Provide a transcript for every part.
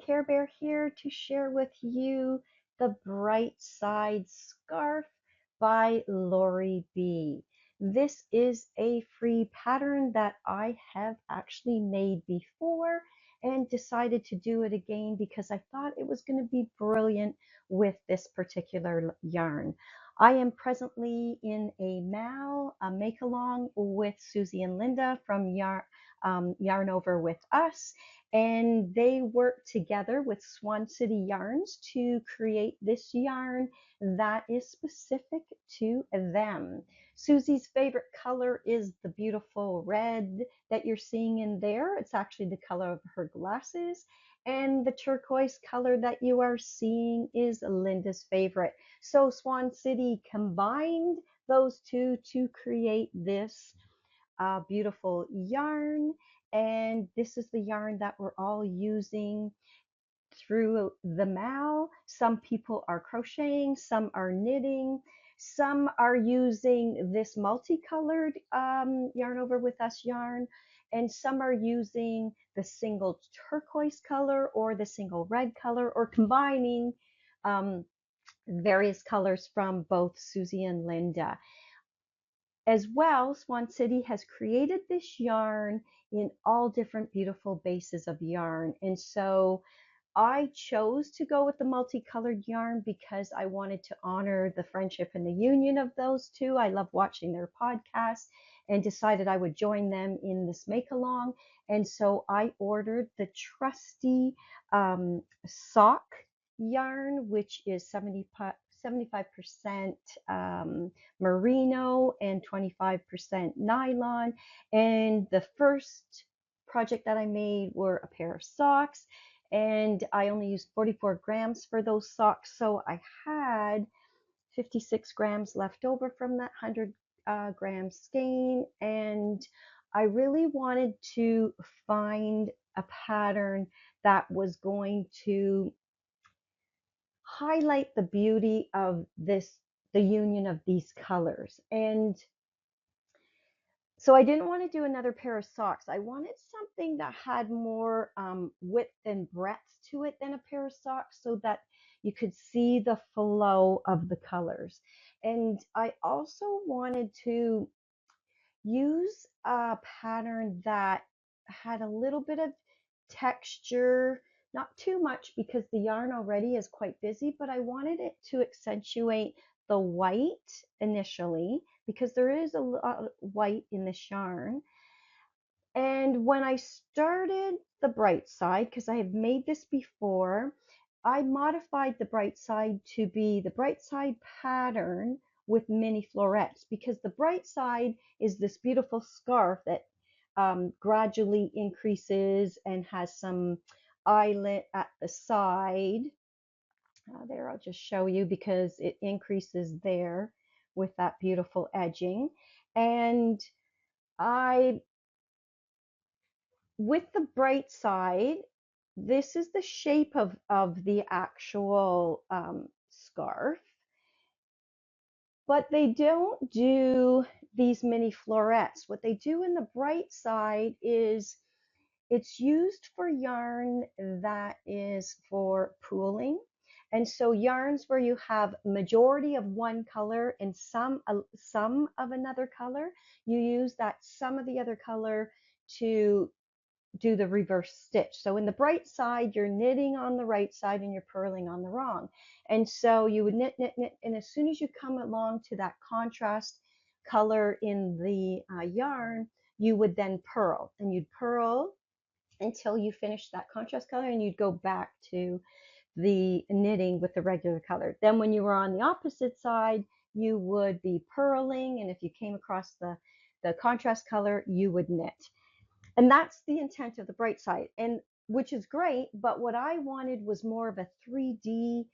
Care Bear here to share with you the Bright Side Scarf by Lori B. This is a free pattern that I have actually made before and decided to do it again because I thought it was going to be brilliant with this particular yarn. I am presently in a make-along with Susie and Linda from Yarn Over With Us, and they worked together with Swan City Yarns to create this yarn that is specific to them. Susie's favorite color is the beautiful red that you're seeing in there. It's actually the color of her glasses. And the turquoise color that you are seeing is Linda's favorite. So Swan City combined those two to create this beautiful yarn. And this is the yarn that we're all using through the MAL. Some people are crocheting, some are knitting, some are using this multicolored Yarn Over With Us yarn, and some are using the single turquoise color or the single red color, or combining various colors from both Susie and Linda. As well, Swan City has created this yarn in all different beautiful bases of yarn. And so I chose to go with the multicolored yarn because I wanted to honor the friendship and the union of those two. I love watching their podcast and decided I would join them in this make-along. And so I ordered the trusty sock yarn, which is 75% merino and 25% nylon. And the first project that I made were a pair of socks, and I only used 44 grams for those socks. So I had 56 grams left over from that 100 gram skein, and I really wanted to find a pattern that was going to highlight the beauty of this, the union of these colors. And so I didn't want to do another pair of socks. I wanted something that had more width and breadth to it than a pair of socks, so that you could see the flow of the colors. And I also wanted to use a pattern that had a little bit of texture, not too much because the yarn already is quite busy, but I wanted it to accentuate the white initially because there is a lot of white in this yarn. And when I started the bright side, because I have made this before, I modified the bright side to be the bright side pattern with mini florets, because the bright side is this beautiful scarf that gradually increases and has some eyelet at the side. There, I'll just show you because it increases there with that beautiful edging. And with the bright side, this is the shape of the actual scarf, but they don't do these mini florets. What they do in the bright side is it's used for yarn that is for pooling. And so yarns where you have majority of one color and some of another color, you use that some of the other color to do the reverse stitch. So in the bright side, you're knitting on the right side and you're purling on the wrong. And so you would knit, knit, knit, and as soon as you come along to that contrast color in the yarn, you would then purl, and you'd purl until you finish that contrast color, and you'd go back to the knitting with the regular color. Then when you were on the opposite side, you would be purling, and if you came across the contrast color, you would knit. And that's the intent of the bright side, and which is great, but what I wanted was more of a 3D.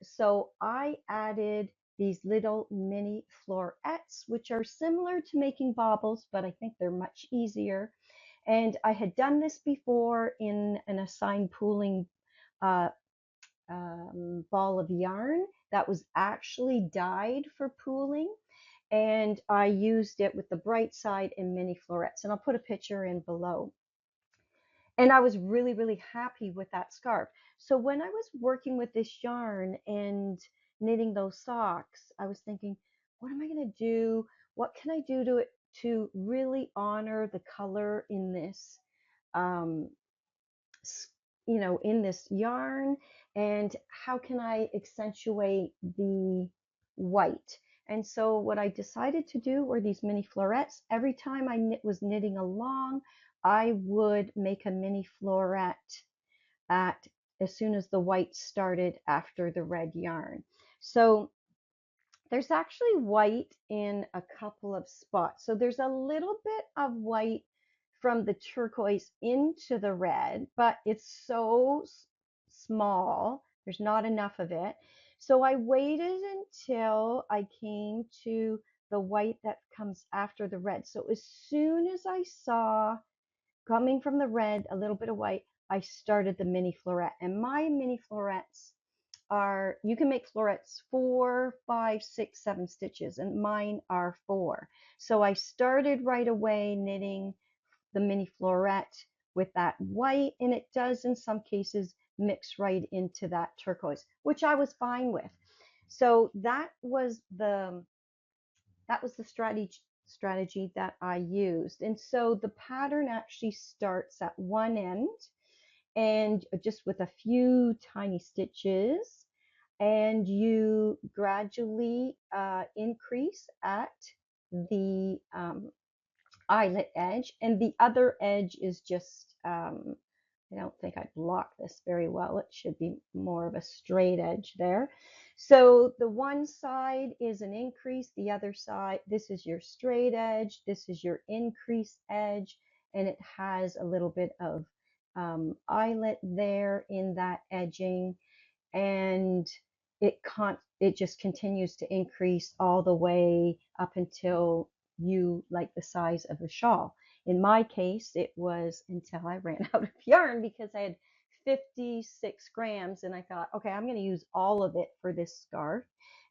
So I added these little mini florets, which are similar to making baubles, but I think they're much easier. And I had done this before in an assigned pooling ball of yarn that was actually dyed for pooling. And I used it with the bright side and mini florets, and I'll put a picture in below. And I was really, really happy with that scarf. So when I was working with this yarn and knitting those socks, I was thinking, what am I going to do? What can I do to really honor the color in this, um, in this yarn? And how can I accentuate the white? And so what I decided to do were these mini florets. Every time I was knitting along, I would make a mini floret at as soon as the white started after the red yarn. So there's actually white in a couple of spots. So there's a little bit of white from the turquoise into the red, but it's so small. There's not enough of it. So I waited until I came to the white that comes after the red. So as soon as I saw coming from the red a little bit of white, I started the mini floret. And my mini florets are, you can make florets 4, 5, 6, 7 stitches, and mine are 4. So I started right away knitting the mini floret with that white, and it does in some cases mix right into that turquoise, which I was fine with. So that was the strategy that I used. And so the pattern actually starts at one end and just with a few tiny stitches, and you gradually increase at the eyelet edge, and the other edge is just, I don't think I blocked this very well. It should be more of a straight edge there. So the one side is an increase, the other side, this is your straight edge, this is your increase edge, and it has a little bit of eyelet there in that edging, and it just continues to increase all the way up until you like the size of the shawl. In my case, it was until I ran out of yarn because I had 56 grams, and I thought, okay, I'm going to use all of it for this scarf.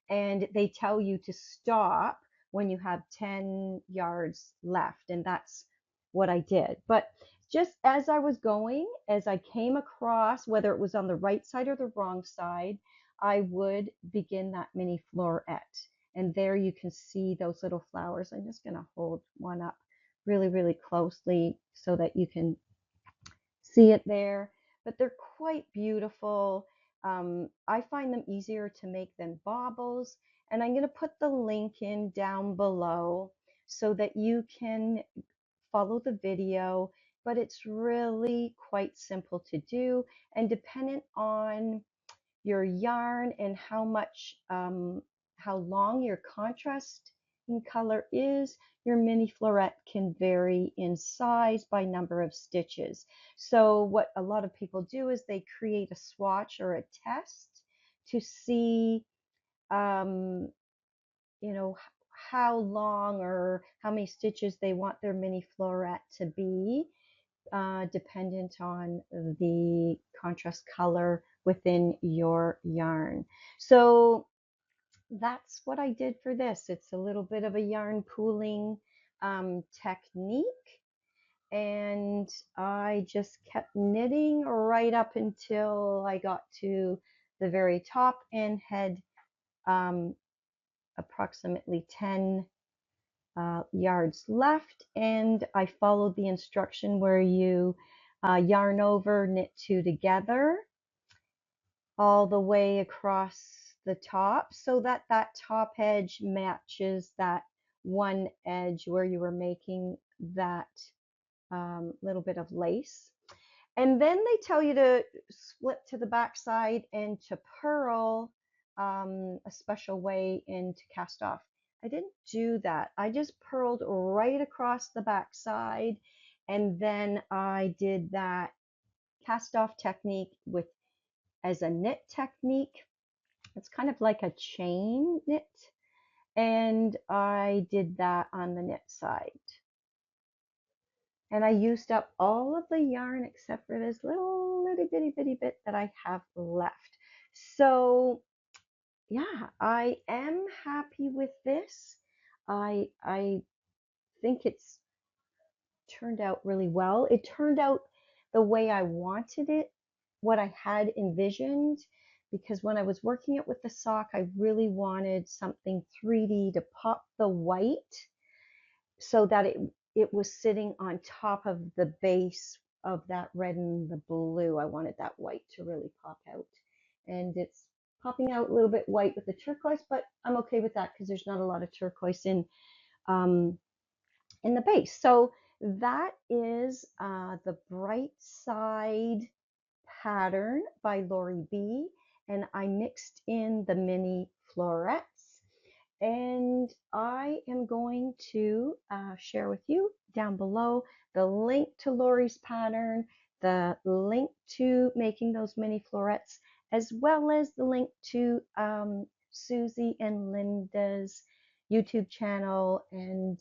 And they tell you to stop when you have 10 yards left, and that's what I did. But just as I was going, as I came across, whether it was on the right side or the wrong side, I would begin that mini floret. And there you can see those little flowers. I'm just going to hold one up really, really closely so that you can see it there. But they're quite beautiful. I find them easier to make than baubles. And I'm going to put the link in down below so that you can follow the video, but it's really quite simple to do, and dependent on your yarn and how much, how long your contrast in color is, your mini floret can vary in size by number of stitches. So what a lot of people do is they create a swatch or a test to see, um, you know, how long or how many stitches they want their mini floret to be, dependent on the contrast color within your yarn. So that's what I did for this. It's a little bit of a yarn pooling technique, and I just kept knitting right up until I got to the very top and had approximately 10 yards left, and I followed the instruction where you yarn over, knit two together all the way across the top so that that top edge matches that one edge where you were making that little bit of lace. And then they tell you to split to the back side and to purl a special way and to cast off. I didn't do that. I just purled right across the back side, and then I did that cast off technique with as a knit technique. It's kind of like a chain knit, and I did that on the knit side. And I used up all of the yarn except for this little bitty bit that I have left. So yeah, I am happy with this. I think it's turned out really well. It turned out the way I wanted it, what I had envisioned, because when I was working it with the sock, I really wanted something 3D to pop the white so that it was sitting on top of the base of that red and the blue. I wanted that white to really pop out. And it's popping out a little bit white with the turquoise, but I'm okay with that because there's not a lot of turquoise um, in the base. So that is the Bright Side pattern by Lori B. And I mixed in the mini florets. And I am going to share with you down below the link to Lori's pattern, the link to making those mini florets, as well as the link to Susie and Linda's YouTube channel. And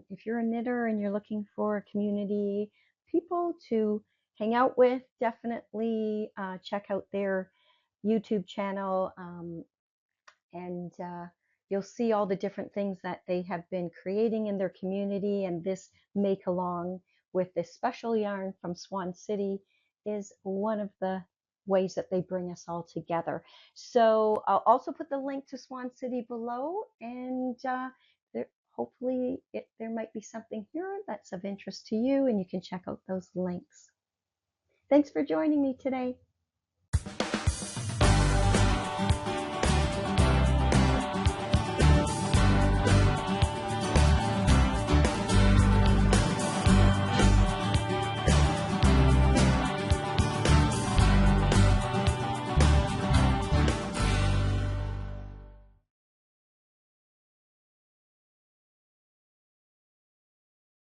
if you're a knitter and you're looking for a community, people to hang out with, definitely check out their YouTube channel. And you'll see all the different things that they have been creating in their community. And this make along with this special yarn from Swan City is one of the ways that they bring us all together. So I'll also put the link to Swan City below, and hopefully there might be something here that's of interest to you, and you can check out those links. Thanks for joining me today.